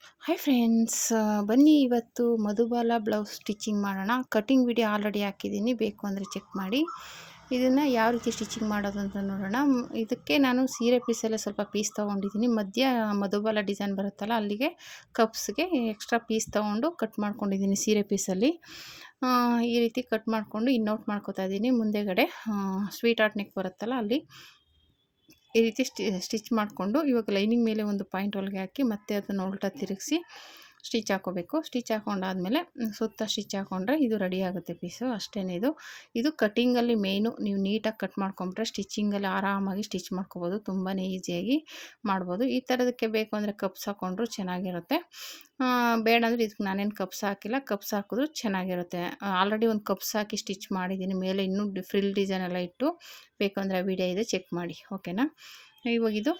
Hi friends, ಬನ್ನಿ ಇವತ್ತು Madhubala blouse stitching ಮಾಡೋಣ. ಕಟಿಂಗ್ ವಿಡಿಯೋ ಆಲ್ರೆಡಿ ಹಾಕಿದ್ದೀನಿ, ಬೇಕು ಅಂದರೆ ಚೆಕ್ ಮಾಡಿ. ಇದನ್ನು ಯಾವ ರೀತಿ ಸ್ಟಿಚಿಂಗ್ ಮಾಡೋದು ಅಂತ ನೋಡೋಣ. ಇದಕ್ಕೆ ನಾನು ಸೀರೆ ಪೀಸಲ್ಲೇ ಸ್ವಲ್ಪ ಪೀಸ್ ತೊಗೊಂಡಿದ್ದೀನಿ. ಮಧ್ಯ ಮಧುಬಾಲ ಡಿಸೈನ್ ಬರುತ್ತಲ್ಲ, ಅಲ್ಲಿಗೆ ಕಪ್ಸ್ಗೆ ಎಕ್ಸ್ಟ್ರಾ ಪೀಸ್ ತೊಗೊಂಡು ಕಟ್ ಮಾಡ್ಕೊಂಡಿದ್ದೀನಿ ಸೀರೆ ಪೀಸಲ್ಲಿ. ಈ ರೀತಿ ಕಟ್ ಮಾಡಿಕೊಂಡು ಇನ್ನೌಟ್ ಮಾಡ್ಕೊತಾ ಇದ್ದೀನಿ. ಮುಂದೆಗಡೆ ಸ್ವೀಟ್ ಆರ್ಟ್ ನೆಕ್ ಬರುತ್ತಲ್ಲ, ಅಲ್ಲಿ ಈ ರೀತಿ ಸ್ಟಿಚ್ ಮಾಡಿಕೊಂಡು ಇವಾಗ ಲೈನಿಂಗ್ ಮೇಲೆ ಒಂದು ಪಾಯಿಂಟ್ ಹೊಲಿಗೆ ಹಾಕಿ ಮತ್ತೆ ಅದನ್ನು ಉಲ್ಟಾ ತಿರುಗಿಸಿ ಸ್ಟಿಚ್ ಹಾಕೋಬೇಕು. ಸ್ಟಿಚ್ ಹಾಕೊಂಡಾದಮೇಲೆ ಸುತ್ತ ಸ್ಟಿಚ್ ಹಾಕೊಂಡ್ರೆ ಇದು ರೆಡಿ ಆಗುತ್ತೆ ಪೀಸು. ಅಷ್ಟೇ. ಇದು ಕಟ್ಟಿಂಗಲ್ಲಿ ಮೇಯ್ನು. ನೀವು ನೀಟಾಗಿ ಕಟ್ ಮಾಡ್ಕೊಂಬಿಟ್ರೆ ಸ್ಟಿಚಿಂಗಲ್ಲಿ ಆರಾಮಾಗಿ ಸ್ಟಿಚ್ ಮಾಡ್ಕೋಬೋದು, ತುಂಬಾ ಈಸಿಯಾಗಿ ಮಾಡ್ಬೋದು. ಈ ಥರದಕ್ಕೆ ಬೇಕು ಅಂದರೆ ಕಪ್ಸ್ ಹಾಕ್ಕೊಂಡ್ರು ಚೆನ್ನಾಗಿರುತ್ತೆ. ಬೇಡ ಅಂದರೆ ಇದಕ್ಕೆ ನಾನೇನು ಕಪ್ಸ್ ಹಾಕಿಲ್ಲ. ಕಪ್ಸ್ ಹಾಕಿದ್ರು ಚೆನ್ನಾಗಿರುತ್ತೆ. ಆಲ್ರೆಡಿ ಒಂದು ಕಪ್ಸ್ ಹಾಕಿ ಸ್ಟಿಚ್ ಮಾಡಿದ್ದೀನಿ. ಮೇಲೆ ಇನ್ನೂ ಫ್ರಿಲ್ ಡಿಸೈನ್ ಎಲ್ಲ ಇಟ್ಟು, ಬೇಕು ಅಂದರೆ ಆ ವಿಡಿಯೋ ಇದೆ, ಚೆಕ್ ಮಾಡಿ. ಓಕೆನಾ. ಇವಾಗಿದು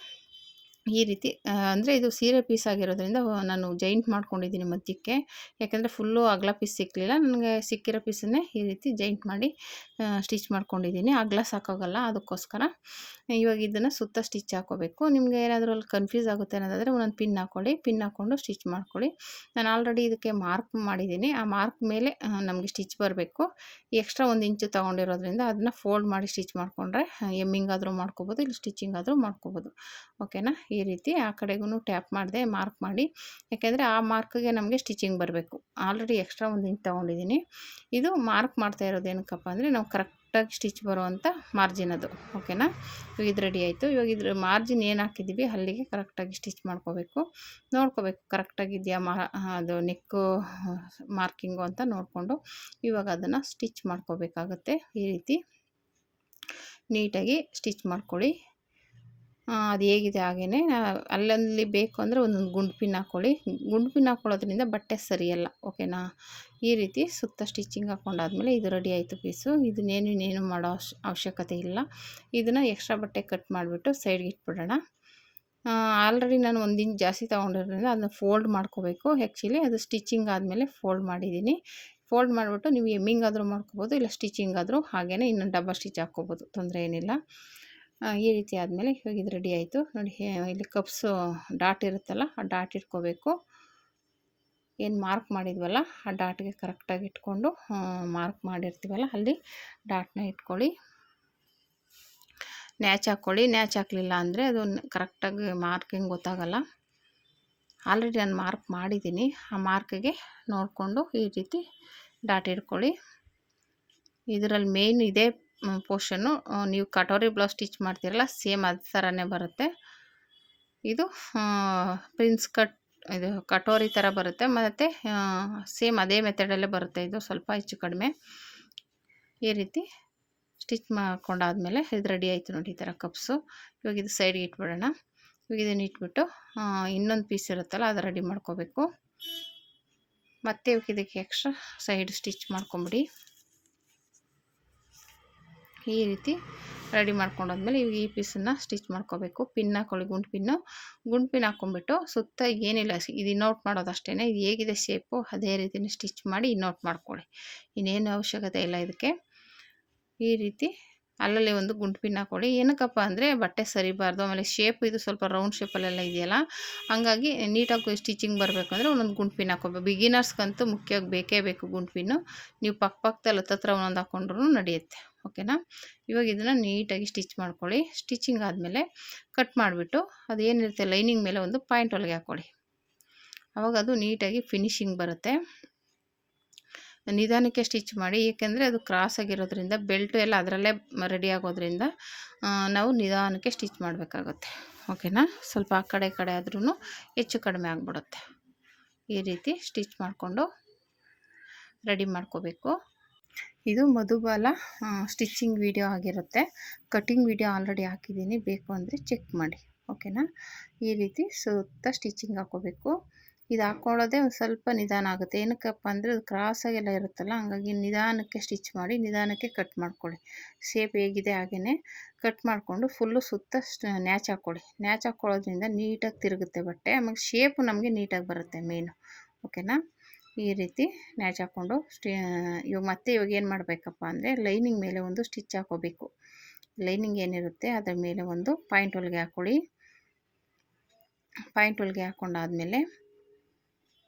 ಈ ರೀತಿ ಅಂದರೆ ಇದು ಸೀರೆ ಪೀಸ್ ಆಗಿರೋದ್ರಿಂದ ನಾನು ಜೈಂಟ್ ಮಾಡ್ಕೊಂಡಿದ್ದೀನಿ ಮಧ್ಯಕ್ಕೆ. ಯಾಕೆಂದರೆ ಫುಲ್ಲು ಅಗಲ ಪೀಸ್ ಸಿಕ್ಕಲಿಲ್ಲ ನನಗೆ. ಸಿಕ್ಕಿರೋ ಪೀಸನ್ನೇ ಈ ರೀತಿ ಜೈಂಟ್ ಮಾಡಿ ಸ್ಟಿಚ್ ಮಾಡ್ಕೊಂಡಿದ್ದೀನಿ. ಅಗಲ ಸಾಕಾಗಲ್ಲ, ಅದಕ್ಕೋಸ್ಕರ. ಇವಾಗ ಇದನ್ನು ಸುತ್ತ ಸ್ಟಿಚ್ ಹಾಕೋಬೇಕು. ನಿಮಗೆ ಏನಾದರೂ ಅಲ್ಲಿ ಕನ್ಫ್ಯೂಸ್ ಆಗುತ್ತೆ ಅನ್ನೋದಾದರೆ ಒಂದೊಂದು ಪಿನ್ ಹಾಕ್ಕೊಳ್ಳಿ. ಪಿನ್ ಹಾಕ್ಕೊಂಡು ಸ್ಟಿಚ್ ಮಾಡ್ಕೊಳ್ಳಿ. ನಾನು ಆಲ್ರೆಡಿ ಇದಕ್ಕೆ ಮಾರ್ಕ್ ಮಾಡಿದ್ದೀನಿ. ಆ ಮಾರ್ಕ್ ಮೇಲೆ ನಮಗೆ ಸ್ಟಿಚ್ ಬರಬೇಕು. ಎಕ್ಸ್ಟ್ರಾ 1 ಇಂಚು ತೊಗೊಂಡಿರೋದ್ರಿಂದ ಅದನ್ನ ಫೋಲ್ಡ್ ಮಾಡಿ ಸ್ಟಿಚ್ ಮಾಡಿಕೊಂಡ್ರೆ ಎಮ್ಮಿಂಗ್ ಆದರೂ ಮಾಡ್ಕೋಬೋದು, ಇಲ್ಲ ಸ್ಟಿಚಿಂಗ್ ಆದರೂ ಮಾಡ್ಕೋಬೋದು. ಓಕೆನಾ. ಈ ರೀತಿ ಆ ಕಡೆಗೂ ಟ್ಯಾಪ್ ಮಾಡಿದೆ, ಮಾರ್ಕ್ ಮಾಡಿ. ಯಾಕೆಂದರೆ ಆ ಮಾರ್ಕ್ಗೆ ನಮಗೆ ಸ್ಟಿಚಿಂಗ್ ಬರಬೇಕು. ಆಲ್ರೆಡಿ ಎಕ್ಸ್ಟ್ರಾ 1 ಇಂಚ್ ತೊಗೊಂಡಿದ್ದೀನಿ. ಇದು ಮಾರ್ಕ್ ಮಾಡ್ತಾ ಇರೋದು ಏನಕ್ಕಪ್ಪ ಅಂದರೆ ನಾವು ಕರೆಕ್ಟಾಗಿ ಸ್ಟಿಚ್ ಬರುವಂಥ ಮಾರ್ಜಿನ್ ಅದು. ಓಕೆನಾ. ಇವಾಗ ಇದು ರೆಡಿ ಆಯಿತು. ಇವಾಗ ಇದ್ರ ಮಾರ್ಜಿನ್ ಏನು ಹಾಕಿದ್ದೀವಿ ಅಲ್ಲಿಗೆ ಕರೆಕ್ಟಾಗಿ ಸ್ಟಿಚ್ ಮಾಡ್ಕೋಬೇಕು. ನೋಡ್ಕೋಬೇಕು ಕರೆಕ್ಟಾಗಿದೆಯಾ ಅದು ನೆಕ್ಕು ಮಾರ್ಕಿಂಗು ಅಂತ ನೋಡಿಕೊಂಡು ಇವಾಗ ಅದನ್ನು ಸ್ಟಿಚ್ ಮಾಡ್ಕೋಬೇಕಾಗತ್ತೆ. ಈ ರೀತಿ ನೀಟಾಗಿ ಸ್ಟಿಚ್ ಮಾಡ್ಕೊಳ್ಳಿ. ಅದು ಹೇಗಿದೆ ಹಾಗೇ ಅಲ್ಲಲ್ಲಿ ಬೇಕು ಅಂದರೆ ಒಂದೊಂದು ಗುಂಡು ಪಿನ್ ಹಾಕ್ಕೊಳ್ಳಿ. ಗುಂಡು ಪಿನ್ ಹಾಕ್ಕೊಳ್ಳೋದ್ರಿಂದ ಬಟ್ಟೆ ಸರಿಯಲ್ಲ. ಓಕೆನಾ. ಈ ರೀತಿ ಸುತ್ತ ಸ್ಟಿಚಿಂಗ್ ಹಾಕ್ಕೊಂಡಾದ್ಮೇಲೆ ಇದು ರೆಡಿ ಆಯಿತು ಪೀಸು. ಇನ್ನೇನು ಮಾಡೋ ಅವಶ್ಯಕತೆ ಇಲ್ಲ. ಇದನ್ನು ಎಕ್ಸ್ಟ್ರಾ ಬಟ್ಟೆ ಕಟ್ ಮಾಡಿಬಿಟ್ಟು ಸೈಡ್ಗೆ ಇಟ್ಬಿಡೋಣ. ಆಲ್ರೆಡಿ ನಾನು 1 ಇಂಚ್ ಜಾಸ್ತಿ ತೊಗೊಂಡಿರೋದ್ರಿಂದ ಅದನ್ನ ಫೋಲ್ಡ್ ಮಾಡ್ಕೋಬೇಕು. ಆ್ಯಕ್ಚುಲಿ ಅದು ಸ್ಟಿಚಿಂಗ್ ಆದಮೇಲೆ ಫೋಲ್ಡ್ ಮಾಡಿದ್ದೀನಿ. ಫೋಲ್ಡ್ ಮಾಡಿಬಿಟ್ಟು ನೀವು ಎಮ್ಮಿಂಗ್ ಆದರೂ ಮಾಡ್ಕೋಬೋದು, ಇಲ್ಲ ಸ್ಟಿಚಿಂಗ್ ಆದರೂ ಹಾಗೇ ಇನ್ನೊಂದು ಡಬಲ್ ಸ್ಟಿಚ್ ಹಾಕ್ಕೋಬೋದು, ತೊಂದರೆ ಏನಿಲ್ಲ. ಈ ರೀತಿ ಆದಮೇಲೆ ಇವಾಗ ಇದು ರೆಡಿ ಆಯಿತು ನೋಡಿ. ಇಲ್ಲಿ ಕಪ್ಸು ಡಾಟ್ ಇರುತ್ತಲ್ಲ, ಆ ಡಾಟ್ ಇಟ್ಕೋಬೇಕು. ಏನು ಮಾರ್ಕ್ ಮಾಡಿದ್ವಲ್ಲ ಆ ಡಾಟ್ಗೆ ಕರೆಕ್ಟಾಗಿ ಇಟ್ಕೊಂಡು, ಮಾರ್ಕ್ ಮಾಡಿರ್ತೀವಲ್ಲ ಅಲ್ಲಿ ಡಾಟ್ನ ಇಟ್ಕೊಳ್ಳಿ. ನ್ಯಾಚ್ ಹಾಕ್ಕೊಳ್ಳಿ. ನ್ಯಾಚ್ ಹಾಕಲಿಲ್ಲ ಅಂದರೆ ಅದು ಕರೆಕ್ಟಾಗಿ ಮಾರ್ಕಿಂಗ್ ಗೊತ್ತಾಗಲ್ಲ. ಆಲ್ರೆಡಿ ನಾನು ಮಾರ್ಕ್ ಮಾಡಿದ್ದೀನಿ. ಆ ಮಾರ್ಕಿಗೆ ನೋಡಿಕೊಂಡು ಈ ರೀತಿ ಡಾಟ್ ಇಟ್ಕೊಳ್ಳಿ. ಇದರಲ್ಲಿ ಮೇಯ್ನ್ ಇದೇ ಪೋರ್ಷನ್ನು. ನೀವು ಕಟೋರಿ ಬ್ಲೌಸ್ ಸ್ಟಿಚ್ ಮಾಡ್ತೀರಲ್ಲ, ಸೇಮ್ ಅದೇ ಥರನೇ ಬರುತ್ತೆ. ಇದು ಪ್ರಿನ್ಸ್ ಕಟ್, ಇದು ಕಟೋರಿ ಥರ ಬರುತ್ತೆ. ಮತ್ತು ಸೇಮ್ ಅದೇ ಮೆಥಡಲ್ಲೇ ಬರುತ್ತೆ. ಇದು ಸ್ವಲ್ಪ ಹೆಚ್ಚು ಕಡಿಮೆ. ಈ ರೀತಿ ಸ್ಟಿಚ್ ಮಾಡ್ಕೊಂಡಾದ್ಮೇಲೆ ಇದು ರೆಡಿ ಆಯಿತು ನೋಡಿ, ಈ ಥರ ಕಪ್ಸು. ಇವಾಗ ಇದು ಸೈಡ್ಗೆ ಇಟ್ಬಿಡೋಣ. ಇವಾಗ ಇದನ್ನು ಇಟ್ಬಿಟ್ಟು ಇನ್ನೊಂದು ಪೀಸ್ ಇರುತ್ತಲ್ಲ ಅದು ರೆಡಿ ಮಾಡ್ಕೋಬೇಕು. ಮತ್ತೆ ಇವಾಗ ಇದಕ್ಕೆ ಎಕ್ಸ್ಟ್ರಾ ಸೈಡ್ ಸ್ಟಿಚ್ ಮಾಡ್ಕೊಂಬಿಡಿ. ಈ ರೀತಿ ರೆಡಿ ಮಾಡ್ಕೊಂಡಾದ್ಮೇಲೆ ಇವಾಗ ಈ ಪೀಸನ್ನು ಸ್ಟಿಚ್ ಮಾಡ್ಕೋಬೇಕು. ಪಿನ್ ಹಾಕ್ಕೊಳ್ಳಿ, ಗುಂಡು ಪಿನ್ ಹಾಕ್ಕೊಂಬಿಟ್ಟು ಸುತ್ತ ಏನಿಲ್ಲ, ಇದು ಇನ್ನೌಟ್ ಮಾಡೋದು ಅಷ್ಟೇ. ಇದು ಹೇಗಿದೆ ಶೇಪು ಅದೇ ರೀತಿಯೇ ಸ್ಟಿಚ್ ಮಾಡಿ ಇನ್ನೌಟ್ ಮಾಡ್ಕೊಳ್ಳಿ. ಇನ್ನೇನು ಅವಶ್ಯಕತೆ ಇಲ್ಲ ಇದಕ್ಕೆ. ಈ ರೀತಿ ಅಲ್ಲಲ್ಲಿ ಒಂದು ಗುಂಡು ಪಿನ್ ಹಾಕ್ಕೊಳ್ಳಿ. ಏನಕ್ಕಪ್ಪ ಅಂದರೆ ಬಟ್ಟೆ ಸರಿಬಾರ್ದು. ಆಮೇಲೆ ಶೇಪ್ ಇದು ಸ್ವಲ್ಪ ರೌಂಡ್ ಶೇಪಲ್ಲೆಲ್ಲ ಇದೆಯಲ್ಲ, ಹಂಗಾಗಿ ನೀಟಾಗಿ ಸ್ಟಿಚಿಂಗ್ ಬರಬೇಕು ಅಂದರೆ ಒಂದೊಂದು ಗುಂಡು ಪಿನ್ ಹಾಕ್ಕೋಬೇಕು. ಬಿಗಿನರ್ಸ್ಗಂತೂ ಮುಖ್ಯವಾಗಿ ಬೇಕೇ ಬೇಕು ಗುಂಡು ಪಿನ್ನು. ನೀವು ಪಕ್ಕದಲ್ಲಿ ಹತ್ತತ್ರ ಒಂದೊಂದು ಹಾಕ್ಕೊಂಡ್ರೂ ನಡೆಯುತ್ತೆ. ಓಕೆನಾ. ಇವಾಗ ಇದನ್ನು ನೀಟಾಗಿ ಸ್ಟಿಚ್ ಮಾಡ್ಕೊಳ್ಳಿ. ಸ್ಟಿಚಿಂಗ್ ಆದಮೇಲೆ ಕಟ್ ಮಾಡಿಬಿಟ್ಟು ಅದೇನಿರುತ್ತೆ ಲೈನಿಂಗ್ ಮೇಲೆ ಒಂದು ಪಾಯಿಂಟ್ ಹೊಲಿಗೆ ಹಾಕ್ಕೊಳ್ಳಿ. ಆವಾಗ ಅದು ನೀಟಾಗಿ ಫಿನಿಶಿಂಗ್ ಬರುತ್ತೆ. ನಿಧಾನಕ್ಕೆ ಸ್ಟಿಚ್ ಮಾಡಿ, ಏಕೆಂದರೆ ಅದು ಕ್ರಾಸ್ ಆಗಿರೋದ್ರಿಂದ ಬೆಲ್ಟು ಎಲ್ಲ ಅದರಲ್ಲೇ ರೆಡಿ ಆಗೋದ್ರಿಂದ ನಾವು ನಿಧಾನಕ್ಕೆ ಸ್ಟಿಚ್ ಮಾಡಬೇಕಾಗುತ್ತೆ. ಓಕೆನಾ. ಸ್ವಲ್ಪ ಆ ಕಡೆ ಆದ್ರೂ ಹೆಚ್ಚು ಕಡಿಮೆ ಆಗಿಬಿಡುತ್ತೆ. ಈ ರೀತಿ ಸ್ಟಿಚ್ ಮಾಡಿಕೊಂಡು ರೆಡಿ ಮಾಡ್ಕೋಬೇಕು. ಇದು ಮಧುಬಾಲ ಸ್ಟಿಚಿಂಗ್ ವಿಡಿಯೋ ಆಗಿರುತ್ತೆ. ಕಟಿಂಗ್ ವಿಡಿಯೋ ಆಲ್ರೆಡಿ ಹಾಕಿದ್ದೀನಿ, ಬೇಕು ಅಂದರೆ ಚೆಕ್ ಮಾಡಿ. ಓಕೆನಾ. ಈ ರೀತಿ ಸುತ್ತ ಸ್ಟಿಚಿಂಗ್ ಹಾಕ್ಕೋಬೇಕು. ಇದು ಹಾಕ್ಕೊಳ್ಳೋದೇ ಒಂದು ಸ್ವಲ್ಪ ನಿಧಾನ ಆಗುತ್ತೆ. ಏನಕ್ಕಪ್ಪ ಅಂದರೆ ಅದು ಕ್ರಾಸಾಗೆಲ್ಲ ಇರುತ್ತಲ್ಲ, ಹಂಗಾಗಿ ನಿಧಾನಕ್ಕೆ ಸ್ಟಿಚ್ ಮಾಡಿ ನಿಧಾನಕ್ಕೆ ಕಟ್ ಮಾಡ್ಕೊಳ್ಳಿ. ಶೇಪ್ ಹೇಗಿದೆ ಹಾಗೇ ಕಟ್ ಮಾಡಿಕೊಂಡು ಫುಲ್ಲು ಸುತ್ತ ನ್ಯಾಚ್ ಹಾಕ್ಕೊಳ್ಳಿ. ನ್ಯಾಚ್ ಹಾಕ್ಕೊಳ್ಳೋದ್ರಿಂದ ನೀಟಾಗಿ ತಿರುಗುತ್ತೆ ಬಟ್ಟೆ. ಆಮೇಲೆ ಶೇಪು ನಮಗೆ ನೀಟಾಗಿ ಬರುತ್ತೆ ಮೇಯ್ನು. ಓಕೆನಾ. ಈ ರೀತಿ ನ್ಯಾಚ್ ಹಾಕ್ಕೊಂಡು ಇವಾಗ ಏನು ಮಾಡಬೇಕಪ್ಪ ಅಂದರೆ ಲೈನಿಂಗ್ ಮೇಲೆ ಒಂದು ಸ್ಟಿಚ್ ಹಾಕ್ಕೋಬೇಕು. ಲೈನಿಂಗ್ ಏನಿರುತ್ತೆ ಅದರ ಮೇಲೆ ಒಂದು ಪಾಯಿಂಟ್ ಹೊಲಿಗೆ ಹಾಕ್ಕೊಳ್ಳಿ. ಪಾಯಿಂಟ್ ಹೊಲಿಗೆ ಹಾಕ್ಕೊಂಡಾದ್ಮೇಲೆ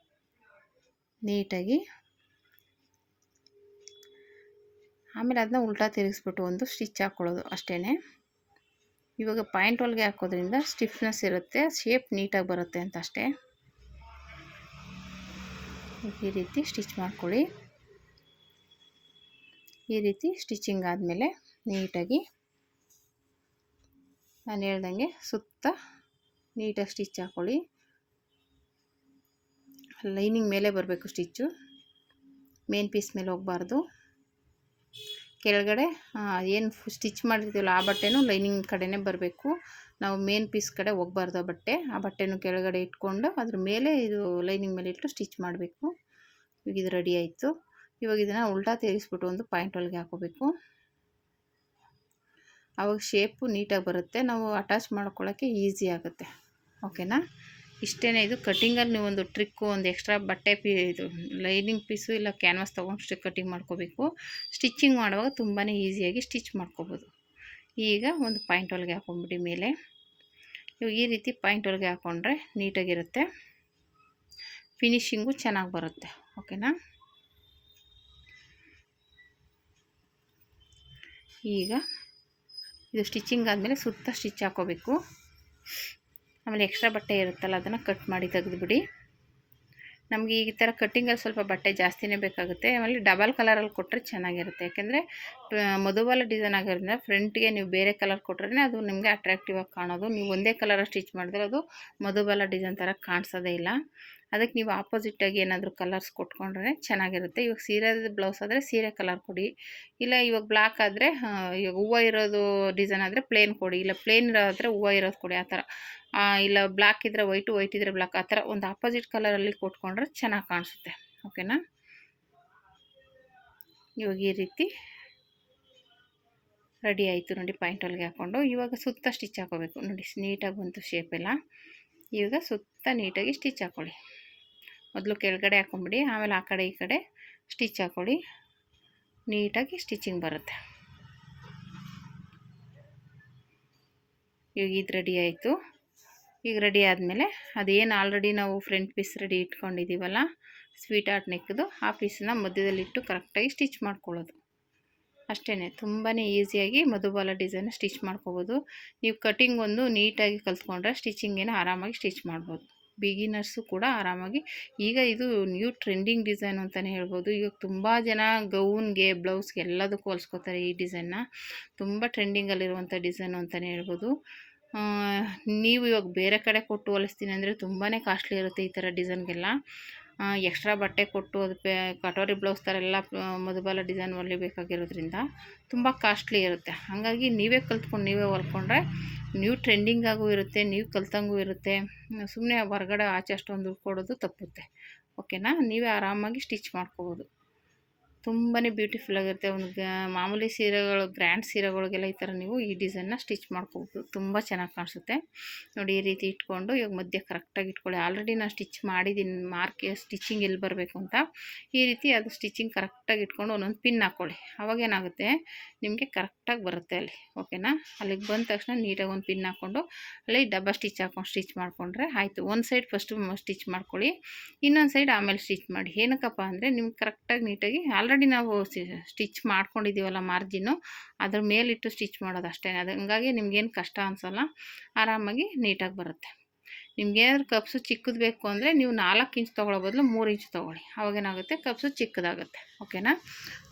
ನೀಟಾಗಿ. ಆಮೇಲೆ ಅದನ್ನ ಉಲ್ಟಾ ತಿರುಗಿಸ್ಬಿಟ್ಟು ಒಂದು ಸ್ಟಿಚ್ ಹಾಕ್ಕೊಳ್ಳೋದು ಅಷ್ಟೇ. ಇವಾಗ ಪಾಯಿಂಟ್ ಹೊಲಿಗೆ ಹಾಕೋದ್ರಿಂದ ಸ್ಟಿಫ್ನೆಸ್ ಇರುತ್ತೆ, ಶೇಪ್ ನೀಟಾಗಿ ಬರುತ್ತೆ ಅಂತ ಅಷ್ಟೇ. ಈ ರೀತಿ ಸ್ಟಿಚ್ ಮಾಡ್ಕೊಳ್ಳಿ. ಈ ರೀತಿ ಸ್ಟಿಚಿಂಗ್ ಆದಮೇಲೆ ನೀಟಾಗಿ ನಾನು ಹೇಳ್ದಂಗೆ ಸುತ್ತ ನೀಟಾಗಿ ಸ್ಟಿಚ್ ಹಾಕ್ಕೊಳ್ಳಿ. ಲೈನಿಂಗ್ ಮೇಲೆ ಬರಬೇಕು ಸ್ಟಿಚ್ಚು, ಮೇನ್ ಪೀಸ್ ಮೇಲೆ ಹೋಗಬಾರ್ದು. ಕೆಳಗಡೆ ಏನು ಸ್ಟಿಚ್ ಮಾಡಿರ್ತೀವಲ್ಲ ಆ ಬಟ್ಟೆನೂ ಲೈನಿಂಗ್ ಕಡೆನೇ ಬರಬೇಕು. ನಾವು ಮೇನ್ ಪೀಸ್ ಕಡೆ ಹೋಗಬಾರ್ದು. ಆ ಬಟ್ಟೆನೂ ಕೆಳಗಡೆ ಇಟ್ಕೊಂಡು ಅದ್ರ ಮೇಲೆ ಇದು ಲೈನಿಂಗ್ ಮೇಲೆ ಇಟ್ಟು ಸ್ಟಿಚ್ ಮಾಡಬೇಕು. ಈಗ ಇದು ರೆಡಿ ಆಯಿತು. ಇವಾಗ ಇದನ್ನು ಉಲ್ಟಾ ತಿರುಗಿಸ್ಬಿಟ್ಟು ಒಂದು ಪಾಯಿಂಟ್ ಹೊಲಿಗೆ ಹಾಕೋಬೇಕು. ಆವಾಗ ಶೇಪು ನೀಟಾಗಿ ಬರುತ್ತೆ, ನಾವು ಅಟ್ಯಾಚ್ ಮಾಡ್ಕೊಳ್ಳೋಕ್ಕೆ ಈಸಿ ಆಗುತ್ತೆ. ಓಕೆನಾ? ಇಷ್ಟೇ. ಇದು ಕಟ್ಟಿಂಗಲ್ಲಿ ನೀವು ಒಂದು ಟ್ರಿಕ್ಕು, ಒಂದು ಎಕ್ಸ್ಟ್ರಾ ಬಟ್ಟೆ ಇದು ಲೈನಿಂಗ್ ಪೀಸು ಇಲ್ಲ ಕ್ಯಾನ್ವಾಸ್ ತೊಗೊಂಡು ಕಟ್ಟಿಂಗ್ ಮಾಡ್ಕೋಬೇಕು. ಸ್ಟಿಚ್ಚಿಂಗ್ ಮಾಡುವಾಗ ತುಂಬಾ ಈಸಿಯಾಗಿ ಸ್ಟಿಚ್ ಮಾಡ್ಕೋಬೋದು. ಈಗ ಒಂದು ಪಾಯಿಂಟ್ ಹೊಲಿಗೆ ಹಾಕೊಂಡ್ಬಿಟ್ಟು ಮೇಲೆ ಇವಾಗ ಈ ರೀತಿ ಪಾಯಿಂಟ್ ಹೊಲಿಗೆ ಹಾಕ್ಕೊಂಡ್ರೆ ನೀಟಾಗಿರುತ್ತೆ, ಫಿನಿಶಿಂಗು ಚೆನ್ನಾಗಿ ಬರುತ್ತೆ. ಓಕೆನಾ? ಈಗ ಇದು ಸ್ಟಿಚಿಂಗ್ ಆದಮೇಲೆ ಸುತ್ತ ಸ್ಟಿಚ್ ಹಾಕೋಬೇಕು. ಆಮೇಲೆ ಎಕ್ಸ್ಟ್ರಾ ಬಟ್ಟೆ ಇರುತ್ತಲ್ಲ ಅದನ್ನು ಕಟ್ ಮಾಡಿ ತೆಗೆದುಬಿಡಿ. ನಮಗೆ ಈ ಥರ ಕಟ್ಟಿಂಗಲ್ಲಿ ಸ್ವಲ್ಪ ಬಟ್ಟೆ ಜಾಸ್ತಿನೇ ಬೇಕಾಗುತ್ತೆ. ಆಮೇಲೆ ಡಬಲ್ ಕಲರಲ್ಲಿ ಕೊಟ್ಟರೆ ಚೆನ್ನಾಗಿರುತ್ತೆ. ಯಾಕೆಂದರೆ ಮಧುಬಾಲ ಡಿಸೈನ್ ಆಗಿರೋದ್ರಿಂದ ಫ್ರಂಟ್ಗೆ ನೀವು ಬೇರೆ ಕಲರ್ ಕೊಟ್ಟರೆ ಅದು ನಿಮಗೆ ಅಟ್ರಾಕ್ಟಿವ್ ಆಗಿ ಕಾಣೋದು. ನೀವು ಒಂದೇ ಕಲರ್ ಸ್ಟಿಚ್ ಮಾಡಿದ್ರೆ ಅದು ಮಧುಬಾಲ ಡಿಸೈನ್ ಥರ ಕಾಣಿಸೋದೇ ಇಲ್ಲ. ಅದಕ್ಕೆ ನೀವು ಆಪೋಸಿಟಾಗಿ ಏನಾದರೂ ಕಲರ್ಸ್ ಕೊಟ್ಕೊಂಡ್ರೆ ಚೆನ್ನಾಗಿರುತ್ತೆ. ಇವಾಗ ಸೀರೆ ಬ್ಲೌಸ್ ಆದರೆ ಸೀರೆ ಕಲರ್ ಕೊಡಿ, ಇಲ್ಲ ಇವಾಗ ಬ್ಲ್ಯಾಕ್ ಆದರೆ ಇವಾಗ ಹೂವು ಇರೋದು ಡಿಸೈನ್ ಆದರೆ ಪ್ಲೇನ್ ಕೊಡಿ, ಇಲ್ಲ ಪ್ಲೇನ್ ಇರೋದ್ರೆ ಹೂವು ಇರೋದು ಕೊಡಿ. ಆ ಥರ ಇಲ್ಲ ಬ್ಲ್ಯಾಕ್ ಇದ್ದರೆ ವೈಟು, ವೈಟ್ ಇದ್ದರೆ ಬ್ಲ್ಯಾಕ್, ಆ ಥರ ಒಂದು ಆಪೋಸಿಟ್ ಕಲರಲ್ಲಿ ಕೊಟ್ಕೊಂಡ್ರೆ ಚೆನ್ನಾಗಿ ಕಾಣಿಸುತ್ತೆ. ಓಕೆನಾ? ಇವಾಗ ಈ ರೀತಿ ರೆಡಿ ಆಯಿತು ನೋಡಿ. ಪಾಯಿಂಟ್ ಹೊಲಿಗೆ ಹಾಕ್ಕೊಂಡು ಇವಾಗ ಸುತ್ತ ಸ್ಟಿಚ್ ಹಾಕೋಬೇಕು. ನೋಡಿ ನೀಟಾಗಿ ಬಂತು ಶೇಪೆಲ್ಲ. ಇವಾಗ ಸುತ್ತ ನೀಟಾಗಿ ಸ್ಟಿಚ್ ಹಾಕ್ಕೊಳ್ಳಿ. ಮೊದಲು ಕೆಳಗಡೆ ಹಾಕೊಂಬಿಡಿ, ಆಮೇಲೆ ಆ ಕಡೆ ಈ ಕಡೆ ಸ್ಟಿಚ್ ಹಾಕ್ಕೊಳ್ಳಿ. ನೀಟಾಗಿ ಸ್ಟಿಚಿಂಗ್ ಬರುತ್ತೆ. ಇವಾಗ ಇದು ರೆಡಿ ಆಯಿತು. ಈಗ ರೆಡಿ ಆದಮೇಲೆ ಅದೇನು ಆಲ್ರೆಡಿ ನಾವು ಫ್ರಂಟ್ ಪೀಸ್ ರೆಡಿ ಇಟ್ಕೊಂಡಿದ್ದೀವಲ್ಲ ಸ್ವೀಟ್ ಆರ್ಟ್ ನೆಕ್ದು, ಆ ಪೀಸನ್ನ ಮಧ್ಯದಲ್ಲಿಟ್ಟು ಕರೆಕ್ಟಾಗಿ ಸ್ಟಿಚ್ ಮಾಡ್ಕೊಳ್ಳೋದು ಅಷ್ಟೇ. ತುಂಬಾ ಈಸಿಯಾಗಿ ಮಧುಬಾಲ ಡಿಸೈನ್ ಸ್ಟಿಚ್ ಮಾಡ್ಕೋಬೋದು. ನೀವು ಕಟಿಂಗ್ ಒಂದು ನೀಟಾಗಿ ಕಲ್ತ್ಕೊಂಡ್ರೆ ಸ್ಟಿಚಿಂಗೇನು ಆರಾಮಾಗಿ ಸ್ಟಿಚ್ ಮಾಡ್ಬೋದು. ಬಿಗಿನರ್ಸು ಕೂಡ ಆರಾಮಾಗಿ. ಈಗ ಇದು ನ್ಯೂ ಟ್ರೆಂಡಿಂಗ್ ಡಿಸೈನ್ ಅಂತಲೇ ಹೇಳ್ಬೋದು. ಈಗ ತುಂಬ ಜನ ಗೌನ್ಗೆ, ಬ್ಲೌಸ್ಗೆ ಎಲ್ಲದಕ್ಕೂ ಹೊಲ್ಸ್ಕೊತಾರೆ ಈ ಡಿಸೈನ್ನ. ತುಂಬ ಟ್ರೆಂಡಿಂಗಲ್ಲಿರುವಂಥ ಡಿಸೈನು ಅಂತಲೇ ಹೇಳ್ಬೋದು. ನೀವು ಇವಾಗ ಬೇರೆ ಕಡೆ ಕೊಟ್ಟು ಹೊಲಿಸ್ತೀನಿ ಅಂದರೆ ತುಂಬಾ ಕಾಸ್ಟ್ಲಿ ಇರುತ್ತೆ ಈ ಥರ ಡಿಸೈನ್ಗೆಲ್ಲ. ಎಕ್ಸ್ಟ್ರಾ ಬಟ್ಟೆ ಕೊಟ್ಟು ಅದಕ್ಕೆ ಕಟೋರಿ ಬ್ಲೌಸ್ ಥರ ಎಲ್ಲ ಮಧುಬಾಲ ಡಿಸೈನ್ ಹೊಲಿಬೇಕಾಗಿರೋದ್ರಿಂದ ತುಂಬ ಕಾಸ್ಟ್ಲಿ ಇರುತ್ತೆ. ಹಾಗಾಗಿ ನೀವೇ ಕಲ್ತ್ಕೊಂಡು ನೀವೇ ಹೊಲ್ಕೊಂಡ್ರೆ ನ್ಯೂ ಟ್ರೆಂಡಿಂಗಾಗೂ ಇರುತ್ತೆ, ನೀವು ಕಲ್ತಂಗೂ ಇರುತ್ತೆ. ಸುಮ್ಮನೆ ಹೊರಗಡೆ ಆಚೆ ಅಷ್ಟೊಂದು ದುಡ್ಡು ಕೊಡೋದು ತಪ್ಪುತ್ತೆ. ಓಕೆನಾ? ನೀವೇ ಆರಾಮಾಗಿ ಸ್ಟಿಚ್ ಮಾಡ್ಕೋಬೋದು. ತುಂಬಾ ಬ್ಯೂಟಿಫುಲ್ಲಾಗಿರುತ್ತೆ. ಒಂದು ಮಾಮೂಲಿ ಸೀರೆಗಳು, ಗ್ರ್ಯಾಂಡ್ ಸೀರೆಗಳಿಗೆಲ್ಲ ಈ ಥರ ನೀವು ಈ ಡಿಸೈನ್ನ ಸ್ಟಿಚ್ ಮಾಡ್ಕೋಬೋದು. ತುಂಬ ಚೆನ್ನಾಗಿ ಕಾಣಿಸುತ್ತೆ ನೋಡಿ. ಈ ರೀತಿ ಇಟ್ಕೊಂಡು ಇವಾಗ ಮಧ್ಯೆ ಕರೆಕ್ಟಾಗಿ ಇಟ್ಕೊಳ್ಳಿ. ಆಲ್ರೆಡಿ ನಾನು ಸ್ಟಿಚ್ ಮಾಡಿದ್ದೀನಿ, ಮಾರ್ಕೆ ಸ್ಟಿಚಿಂಗ್ ಎಲ್ಲಿ ಬರಬೇಕು ಅಂತ. ಈ ರೀತಿ ಅದು ಸ್ಟಿಚಿಂಗ್ ಕರೆಕ್ಟಾಗಿ ಇಟ್ಕೊಂಡು ಒಂದೊಂದು ಪಿನ್ ಹಾಕ್ಕೊಳ್ಳಿ. ಅವಾಗೇನಾಗುತ್ತೆ ನಿಮಗೆ ಕರೆಕ್ಟಾಗಿ ಬರುತ್ತೆ ಅಲ್ಲಿ. ಓಕೆನಾ? ಅಲ್ಲಿಗೆ ಬಂದ ತಕ್ಷಣ ನೀಟಾಗಿ ಒಂದು ಪಿನ್ ಹಾಕ್ಕೊಂಡು ಅಲ್ಲಿ ಡಬ್ಬ ಸ್ಟಿಚ್ ಹಾಕ್ಕೊಂಡು ಸ್ಟಿಚ್ ಮಾಡಿಕೊಂಡ್ರೆ ಆಯಿತು. ಒಂದು ಸೈಡ್ ಫಸ್ಟು ಸ್ಟಿಚ್ ಮಾಡ್ಕೊಳ್ಳಿ, ಇನ್ನೊಂದು ಸೈಡ್ ಆಮೇಲೆ ಸ್ಟಿಚ್ ಮಾಡಿ. ಏನಕ್ಕಪ್ಪ ಅಂದರೆ ನಿಮ್ಗೆ ಕರೆಕ್ಟಾಗಿ ನೀಟಾಗಿ ಆಲ್ರೆಡಿ ನಾವು ಸ್ಟಿಚ್ ಮಾಡ್ಕೊಂಡಿದ್ದೀವಲ್ಲ ಮಾರ್ಜಿನ್ನು, ಅದ್ರ ಮೇಲಿಟ್ಟು ಸ್ಟಿಚ್ ಮಾಡೋದು ಅಷ್ಟೇ. ಅದು ಹಂಗಾಗಿ ನಿಮ್ಗೇನು ಕಷ್ಟ ಅನಿಸಲ್ಲ, ಆರಾಮಾಗಿ ನೀಟಾಗಿ ಬರುತ್ತೆ. ನಿಮ್ಗೇನಾದ್ರು ಕಪ್ಸು ಚಿಕ್ಕದು ಬೇಕು ಅಂದರೆ ನೀವು 4 ಇಂಚ್ ತೊಗೊಳ್ಳೋ ಬದಲು 3 ಇಂಚ್ ತೊಗೊಳ್ಳಿ. ಅವಾಗೇನಾಗುತ್ತೆ ಕಪ್ಸು ಚಿಕ್ಕದಾಗುತ್ತೆ. ಓಕೆನಾ?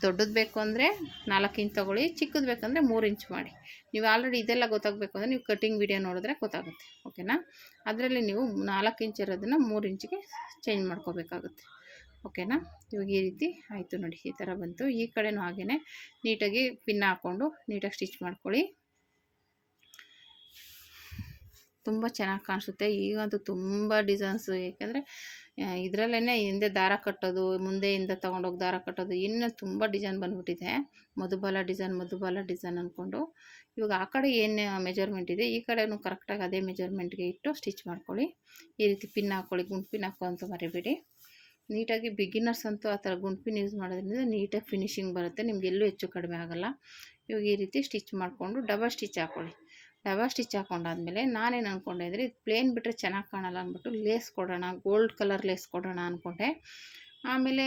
ದೊಡ್ಡದು ಬೇಕು ಅಂದರೆ 4 ಇಂಚ್ ತೊಗೊಳ್ಳಿ, ಚಿಕ್ಕದು ಬೇಕಂದರೆ 3 ಇಂಚ್ ಮಾಡಿ. ನೀವು ಆಲ್ರೆಡಿ ಇದೆಲ್ಲ ಗೊತ್ತಾಗಬೇಕು ಅಂದರೆ ನೀವು ಕಟಿಂಗ್ ವಿಡಿಯೋ ನೋಡಿದ್ರೆ ಗೊತ್ತಾಗುತ್ತೆ. ಓಕೆನಾ? ಅದರಲ್ಲಿ ನೀವು 4 ಇಂಚ್ ಇರೋದನ್ನು 3 ಇಂಚಿಗೆ ಚೇಂಜ್ ಮಾಡ್ಕೋಬೇಕಾಗುತ್ತೆ. ಓಕೆನಾ? ಇವಾಗ ಈ ರೀತಿ ಆಯಿತು ನೋಡಿ. ಈ ಥರ ಬಂತು. ಈ ಕಡೆನೂ ಹಾಗೇ ನೀಟಾಗಿ ಪಿನ್ ಹಾಕ್ಕೊಂಡು ನೀಟಾಗಿ ಸ್ಟಿಚ್ ಮಾಡ್ಕೊಳ್ಳಿ. ತುಂಬ ಚೆನ್ನಾಗಿ ಕಾಣಿಸುತ್ತೆ. ಈಗಂತೂ ತುಂಬ ಡಿಸೈನ್ಸು, ಏಕೆಂದರೆ ಇದರಲ್ಲೇ ಹಿಂದೆ ದಾರ ಕಟ್ಟೋದು, ಮುಂದೆಯಿಂದ ತೊಗೊಂಡೋಗಿ ದಾರ ಕಟ್ಟೋದು, ಇನ್ನೂ ತುಂಬ ಡಿಸೈನ್ ಬಂದುಬಿಟ್ಟಿದೆ. ಮಧುಬಾಲ ಡಿಸೈನ್ ಅಂದ್ಕೊಂಡು ಇವಾಗ ಆ ಕಡೆ ಏನು ಮೆಜರ್ಮೆಂಟ್ ಇದೆ ಈ ಕಡೆನೂ ಕರೆಕ್ಟಾಗಿ ಅದೇ ಮೆಜರ್ಮೆಂಟ್ಗೆ ಇಟ್ಟು ಸ್ಟಿಚ್ ಮಾಡ್ಕೊಳ್ಳಿ. ಈ ರೀತಿ ಪಿನ್ ಹಾಕ್ಕೊಳ್ಳಿ. ಗುಂಡು ಪಿನ್ ಹಾಕೋ ಅಂತ ಮರಿಬೇಡಿ. ನೀಟಾಗಿ ಬಿಗಿನರ್ಸ್ ಅಂತೂ ಆ ಥರ ಗುಂಡು ಪಿನ್ ಯೂಸ್ ಮಾಡೋದ್ರಿಂದ ನೀಟಾಗಿ ಫಿನಿಶಿಂಗ್ ಬರುತ್ತೆ, ನಿಮಗೆಲ್ಲೂ ಹೆಚ್ಚು ಕಡಿಮೆ ಆಗೋಲ್ಲ. ಇವಾಗ ಈ ರೀತಿ ಸ್ಟಿಚ್ ಮಾಡಿಕೊಂಡು ಡಬಲ್ ಸ್ಟಿಚ್ ಹಾಕ್ಕೊಳ್ಳಿ. ಡಬಲ್ ಸ್ಟಿಚ್ ಹಾಕೊಂಡಾದ್ಮೇಲೆ ನಾನೇನು ಅಂದ್ಕೊಂಡೆ ಅಂದರೆ ಇದು ಪ್ಲೇನ್ ಬಿಟ್ಟರೆ ಚೆನ್ನಾಗಿ ಕಾಣಲ್ಲ ಅಂದ್ಬಿಟ್ಟು ಲೇಸ್ ಕೊಡೋಣ, ಗೋಲ್ಡ್ ಕಲರ್ ಲೇಸ್ ಕೊಡೋಣ ಅಂದ್ಕೊಂಡೆ. ಆಮೇಲೆ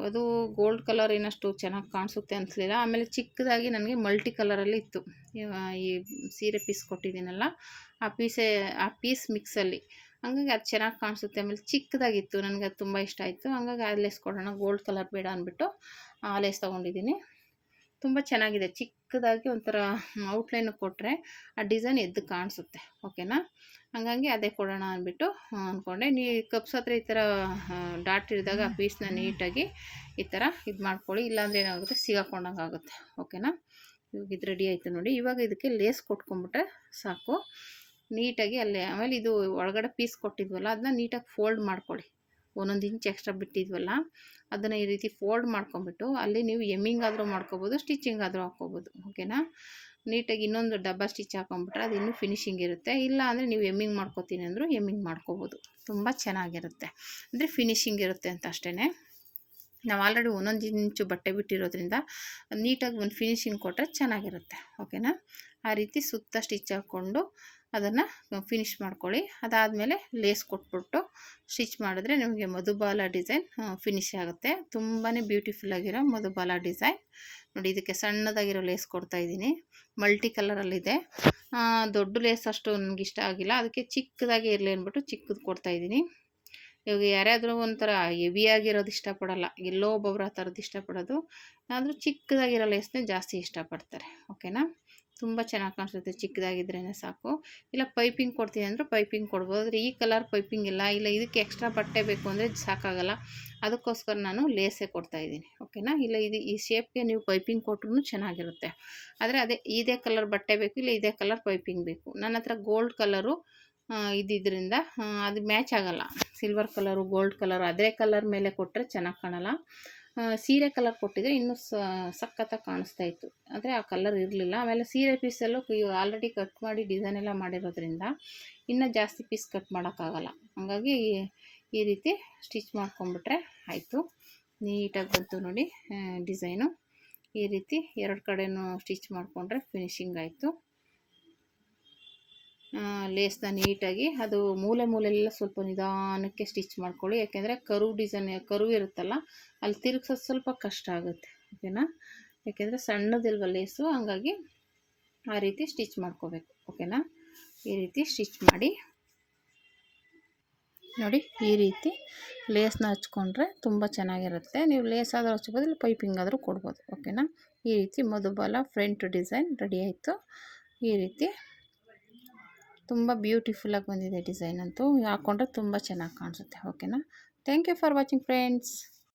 ಅದು ಗೋಲ್ಡ್ ಕಲರ್ ಏನಷ್ಟು ಚೆನ್ನಾಗಿ ಕಾಣಿಸುತ್ತೆ ಅನಿಸ್ಲಿಲ್ಲ. ಆಮೇಲೆ ಚಿಕ್ಕದಾಗಿ ನನಗೆ ಮಲ್ಟಿ ಕಲರಲ್ಲಿ ಇತ್ತು. ಈ ಸೀರೆ ಪೀಸ್ ಕೊಟ್ಟಿದ್ದೀನಲ್ಲ ಆ ಪೀಸ್ ಮಿಕ್ಸಲ್ಲಿ, ಹಂಗಾಗಿ ಅದು ಚೆನ್ನಾಗಿ ಕಾಣಿಸುತ್ತೆ. ಆಮೇಲೆ ಚಿಕ್ಕದಾಗಿತ್ತು, ನನಗೆ ಅದು ತುಂಬ ಇಷ್ಟ ಆಯಿತು. ಹಂಗಾಗಿ ಆ ಲೇಸ್ ಕೊಡೋಣ, ಗೋಲ್ಡ್ ಕಲರ್ ಬೇಡ ಅಂದ್ಬಿಟ್ಟು ಆ ಲೇಸ್ ತೊಗೊಂಡಿದ್ದೀನಿ. ತುಂಬ ಚೆನ್ನಾಗಿದೆ. ಚಿಕ್ಕದಾಗಿ ಒಂಥರ ಔಟ್ಲೈನ್ ಕೊಟ್ಟರೆ ಆ ಡಿಸೈನ್ ಎದ್ದು ಕಾಣಿಸುತ್ತೆ. ಓಕೆನಾ, ಹಾಗಾಗಿ ಅದೇ ಕೊಡೋಣ ಅಂದ್ಬಿಟ್ಟು ಅಂದ್ಕೊಂಡೆ. ಕಪ್ಸ್ ಹತ್ರ ಈ ಥರ ಡಾಟ್ ಹಿಡಿದಾಗ ಆ ಪೀಸ್ನ ನೀಟಾಗಿ ಈ ಥರ ಇದು ಮಾಡ್ಕೊಳ್ಳಿ, ಇಲ್ಲಾಂದರೆ ಏನಾಗುತ್ತೆ ಸಿಗಾಕೊಂಡಂಗೆ ಆಗುತ್ತೆ. ಓಕೆನಾ, ಇವಾಗ ಇದು ರೆಡಿ ಆಯಿತು ನೋಡಿ. ಇವಾಗ ಇದಕ್ಕೆ ಲೇಸ್ ಕೊಟ್ಕೊಂಡ್ಬಿಟ್ರೆ ಸಾಕು ನೀಟಾಗಿ. ಅಲ್ಲೇ ಆಮೇಲೆ ಇದು ಒಳಗಡೆ ಪೀಸ್ ಕೊಟ್ಟಿದ್ವಲ್ಲ ಅದನ್ನ ನೀಟಾಗಿ ಫೋಲ್ಡ್ ಮಾಡ್ಕೊಳ್ಳಿ. 1 ಇಂಚ್ ಎಕ್ಸ್ಟ್ರಾ ಬಿಟ್ಟಿದ್ವಲ್ಲ ಅದನ್ನು ಈ ರೀತಿ ಫೋಲ್ಡ್ ಮಾಡ್ಕೊಂಬಿಟ್ಟು ಅಲ್ಲಿ ನೀವು ಎಮ್ಮಿಂಗ್ ಆದರೂ ಮಾಡ್ಕೋಬೋದು, ಸ್ಟಿಚಿಂಗ್ ಆದರೂ ಹಾಕ್ಕೋಬೋದು. ಓಕೆನಾ, ನೀಟಾಗಿ ಇನ್ನೊಂದು ಡಬ್ಬ ಸ್ಟಿಚ್ ಹಾಕೊಂಬಿಟ್ರೆ ಅದು ಇನ್ನೂ ಫಿನಿಶಿಂಗ್ ಇರುತ್ತೆ. ಇಲ್ಲ ಅಂದರೆ ನೀವು ಎಮ್ಮಿಂಗ್ ಮಾಡ್ಕೋತೀನಿ ಅಂದರೂ ಎಮ್ಮಿಂಗ್ ಮಾಡ್ಕೋಬೋದು, ತುಂಬ ಚೆನ್ನಾಗಿರುತ್ತೆ. ಅಂದರೆ ಫಿನಿಶಿಂಗ್ ಇರುತ್ತೆ ಅಂತ ಅಷ್ಟೇ. ನಾವು ಆಲ್ರೆಡಿ 1 ಇಂಚು ಬಟ್ಟೆ ಬಿಟ್ಟಿರೋದ್ರಿಂದ ನೀಟಾಗಿ ಒಂದು ಫಿನಿಶಿಂಗ್ ಕೊಟ್ಟರೆ ಚೆನ್ನಾಗಿರುತ್ತೆ. ಓಕೆನಾ, ಆ ರೀತಿ ಸುತ್ತ ಸ್ಟಿಚ್ ಹಾಕ್ಕೊಂಡು ಅದನ್ನು ಫಿನಿಶ್ ಮಾಡ್ಕೊಳ್ಳಿ. ಅದಾದಮೇಲೆ ಲೇಸ್ ಕೊಟ್ಬಿಟ್ಟು ಸ್ಟಿಚ್ ಮಾಡಿದ್ರೆ ನಿಮಗೆ ಮಧುಬಾಲ ಡಿಸೈನ್ ಫಿನಿಶ್ ಆಗುತ್ತೆ. ತುಂಬಾ ಬ್ಯೂಟಿಫುಲ್ಲಾಗಿರೋ ಮಧುಬಾಲ ಡಿಸೈನ್ ನೋಡಿ. ಇದಕ್ಕೆ ಸಣ್ಣದಾಗಿರೋ ಲೇಸ್ ಕೊಡ್ತಾಯಿದ್ದೀನಿ, ಮಲ್ಟಿ ಕಲರಲ್ಲಿದೆ. ದೊಡ್ಡ ಲೇಸ್ ಅಷ್ಟು ನನಗೆ ಇಷ್ಟ ಆಗಿಲ್ಲ, ಅದಕ್ಕೆ ಚಿಕ್ಕದಾಗಿ ಇರಲಿ ಅಂದ್ಬಿಟ್ಟು ಚಿಕ್ಕದು ಕೊಡ್ತಾಯಿದ್ದೀನಿ. ಇವಾಗ ಯಾರ್ಯಾದರೂ ಒಂಥರ ಹೆವಿಯಾಗಿರೋದು ಇಷ್ಟಪಡಲ್ಲ, ಎಲ್ಲೋ ಒಬ್ಬೊಬ್ರು ಆ ಥರದ್ದು ಇಷ್ಟಪಡೋದು. ಆದರೂ ಚಿಕ್ಕದಾಗಿರೋ ಲೇಸ್ನೇ ಜಾಸ್ತಿ ಇಷ್ಟಪಡ್ತಾರೆ. ಓಕೆನಾ, ತುಂಬ ಚೆನ್ನಾಗಿ ಕಾಣಿಸುತ್ತೆ ಚಿಕ್ಕದಾಗಿದ್ರೇ ಸಾಕು. ಇಲ್ಲ ಪೈಪಿಂಗ್ ಕೊಡ್ತೀನಿ ಅಂದರೆ ಪೈಪಿಂಗ್ ಕೊಡ್ಬೋದು. ಆದರೆ ಈ ಕಲರ್ ಪೈಪಿಂಗ್ ಇಲ್ಲ ಇದಕ್ಕೆ ಎಕ್ಸ್ಟ್ರಾ ಬಟ್ಟೆ ಬೇಕು ಅಂದರೆ ಸಾಕಾಗಲ್ಲ, ಅದಕ್ಕೋಸ್ಕರ ನಾನು ಲೇಸೇ ಕೊಡ್ತಾಯಿದ್ದೀನಿ. ಓಕೆನಾ, ಇಲ್ಲ ಈ ಶೇಪ್ಗೆ ನೀವು ಪೈಪಿಂಗ್ ಕೊಟ್ರೂ ಚೆನ್ನಾಗಿರುತ್ತೆ. ಆದರೆ ಇದೇ ಕಲರ್ ಬಟ್ಟೆ ಬೇಕು, ಇಲ್ಲ ಇದೇ ಕಲರ್ ಪೈಪಿಂಗ್ ಬೇಕು. ನನ್ನ ಹತ್ರ ಗೋಲ್ಡ್ ಕಲರು ಇದ್ದಿದ್ದರಿಂದ ಅದು ಮ್ಯಾಚ್ ಆಗೋಲ್ಲ. ಸಿಲ್ವರ್ ಕಲರು ಗೋಲ್ಡ್ ಕಲರು ಅದೇ ಕಲರ್ ಮೇಲೆ ಕೊಟ್ಟರೆ ಚೆನ್ನಾಗಿ ಕಾಣಲ್ಲ. ಸೀರೆ ಕಲರ್ ಕೊಟ್ಟಿದ್ರೆ ಇನ್ನೂ ಸಖತ್ತಾಗಿ ಕಾಣಿಸ್ತಾ ಇತ್ತು, ಆದರೆ ಆ ಕಲರ್ ಇರಲಿಲ್ಲ. ಆಮೇಲೆ ಸೀರೆ ಪೀಸಲ್ಲೂ ಆಲ್ರೆಡಿ ಕಟ್ ಮಾಡಿ ಡಿಸೈನ್ ಎಲ್ಲ ಮಾಡಿರೋದ್ರಿಂದ ಇನ್ನೂ ಜಾಸ್ತಿ ಪೀಸ್ ಕಟ್ ಮಾಡೋಕ್ಕಾಗಲ್ಲ. ಹಾಗಾಗಿ ಈ ರೀತಿ ಸ್ಟಿಚ್ ಮಾಡ್ಕೊಂಬಿಟ್ರೆ ಆಯಿತು. ನೀಟಾಗಿ ಬಂತು ನೋಡಿ ಡಿಸೈನು. ಈ ರೀತಿ 2 ಕಡೆನೂ ಸ್ಟಿಚ್ ಮಾಡಿಕೊಂಡ್ರೆ ಫಿನಿಶಿಂಗ್ ಆಯಿತು. ಲೇಸ್ನ ನೀಟಾಗಿ ಅದು ಮೂಲೆಲ್ಲ ಸ್ವಲ್ಪ ನಿಧಾನಕ್ಕೆ ಸ್ಟಿಚ್ ಮಾಡ್ಕೊಳ್ಳಿ. ಯಾಕೆಂದರೆ ಕರು ಇರುತ್ತಲ್ಲ ಅಲ್ಲಿ ತಿರುಗ್ಸೋದು ಸ್ವಲ್ಪ ಕಷ್ಟ ಆಗುತ್ತೆ. ಓಕೆನಾ, ಯಾಕೆಂದರೆ ಸಣ್ಣದಿಲ್ವ ಲೇಸು, ಹಂಗಾಗಿ ಆ ರೀತಿ ಸ್ಟಿಚ್ ಮಾಡ್ಕೋಬೇಕು. ಓಕೆನಾ, ಈ ರೀತಿ ಸ್ಟಿಚ್ ಮಾಡಿ ನೋಡಿ. ಈ ರೀತಿ ಲೇಸ್ನ ಹಚ್ಕೊಂಡ್ರೆ ತುಂಬ ಚೆನ್ನಾಗಿರುತ್ತೆ. ನೀವು ಲೇಸ್ ಆದರೂ ಹಚ್ಬೋದು, ಇಲ್ಲ ಪೈಪಿಂಗ್ ಆದರೂ ಕೊಡ್ಬೋದು. ಓಕೆನಾ, ಈ ರೀತಿ ಮಧುಬಾಲ ಫ್ರಂಟ್ ಡಿಸೈನ್ ರೆಡಿ ಆಯಿತು. ಈ ರೀತಿ ತುಂಬ ಬ್ಯೂಟಿಫುಲ್ಲಾಗಿ ಬಂದಿದೆ ಡಿಸೈನ್ ಅಂತೂ. ಹಾಕ್ಕೊಂಡ್ರೆ ತುಂಬ ಚೆನ್ನಾಗಿ ಕಾಣಿಸುತ್ತೆ. ಓಕೆನಾ, thank you for watching friends.